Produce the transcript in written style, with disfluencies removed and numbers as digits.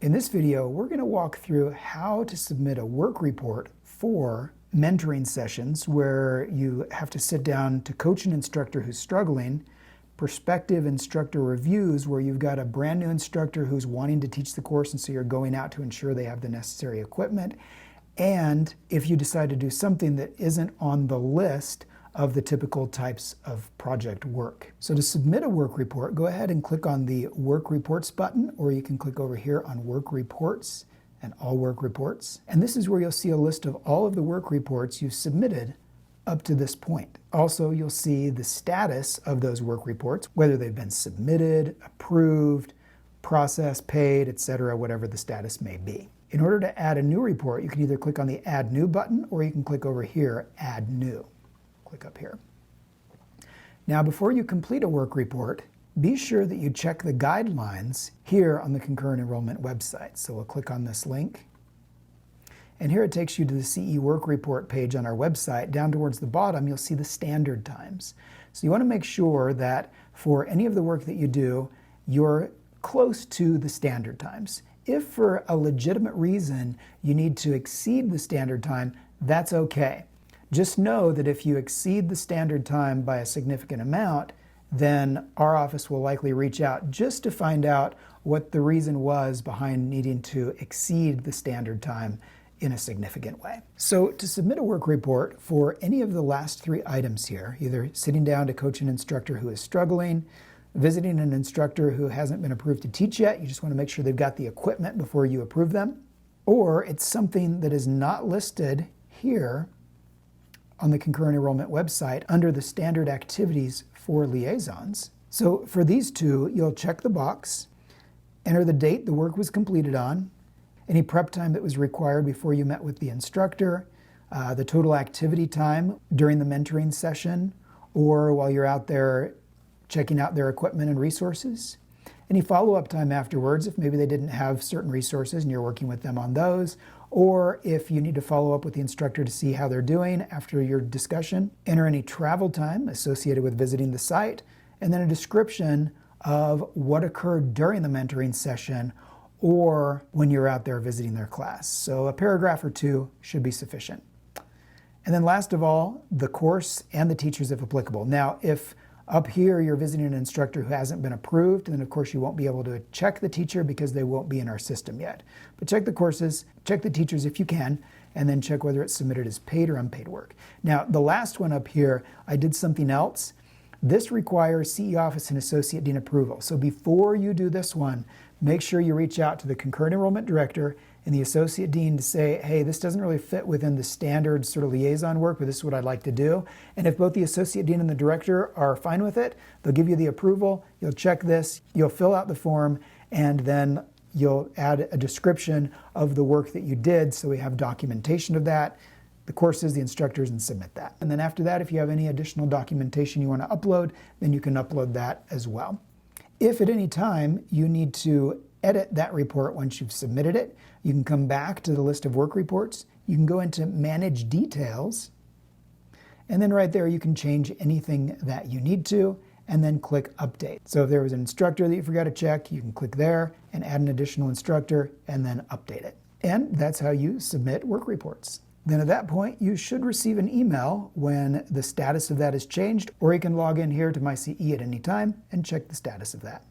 In this video, we're going to walk through how to submit a work report for mentoring sessions where you have to sit down to coach an instructor who's struggling, prospective instructor reviews where you've got a brand new instructor who's wanting to teach the course and so you're going out to ensure they have the necessary equipment, and if you decide to do something that isn't on the list of the typical types of project work. So to submit a work report, go ahead and click on the Work Reports button, or you can click over here on Work Reports and All Work Reports. And this is where you'll see a list of all of the work reports you've submitted up to this point. Also, you'll see the status of those work reports, whether they've been submitted, approved, processed, paid, etc., whatever the status may be. In order to add a new report, you can either click on the Add New button, or you can click over here, Add New. Click up here. Now, before you complete a work report, be sure that you check the guidelines here on the concurrent enrollment website. So we'll click on this link. And here it takes you to the CE work report page on our website. Down towards the bottom, you'll see the standard times. So you want to make sure that for any of the work that you do, you're close to the standard times. If for a legitimate reason you need to exceed the standard time, that's okay. Just know that if you exceed the standard time by a significant amount, then our office will likely reach out just to find out what the reason was behind needing to exceed the standard time in a significant way. So to submit a work report for any of the last three items here, either sitting down to coach an instructor who is struggling, visiting an instructor who hasn't been approved to teach yet, you just want to make sure they've got the equipment before you approve them, or it's something that is not listed here on the concurrent enrollment website under the standard activities for liaisons. So for these two, you'll check the box, enter the date the work was completed on, any prep time that was required before you met with the instructor, the total activity time during the mentoring session, or while you're out there checking out their equipment and resources, any follow-up time afterwards if maybe they didn't have certain resources and you're working with them on those, or if you need to follow up with the instructor to see how they're doing after your discussion. Enter any travel time associated with visiting the site, and then a description of what occurred during the mentoring session or when you're out there visiting their class. So a paragraph or two should be sufficient. And then last of all, the course and the teachers if applicable. Now, if up here you're visiting an instructor who hasn't been approved, then of course you won't be able to check the teacher because they won't be in our system yet. But check the courses, check the teachers if you can, and then check whether it's submitted as paid or unpaid work. Now, the last one up here, I did something else. This requires CE Office and Associate Dean approval. So before you do this one, make sure you reach out to the concurrent enrollment director and the Associate Dean to say, hey, this doesn't really fit within the standard sort of liaison work, but this is what I'd like to do. And if both the Associate Dean and the director are fine with it, they'll give you the approval, you'll check this, you'll fill out the form, and then you'll add a description of the work that you did so we have documentation of that, the courses, the instructors, and submit that. And then after that, if you have any additional documentation you want to upload, then you can upload that as well. If at any time you need to edit that report once you've submitted it, you can come back to the list of work reports, you can go into Manage Details, and then right there you can change anything that you need to, and then click Update. So if there was an instructor that you forgot to check, you can click there and add an additional instructor and then update it. And that's how you submit work reports. Then at that point, you should receive an email when the status of that is changed, or you can log in here to MyCE at any time and check the status of that.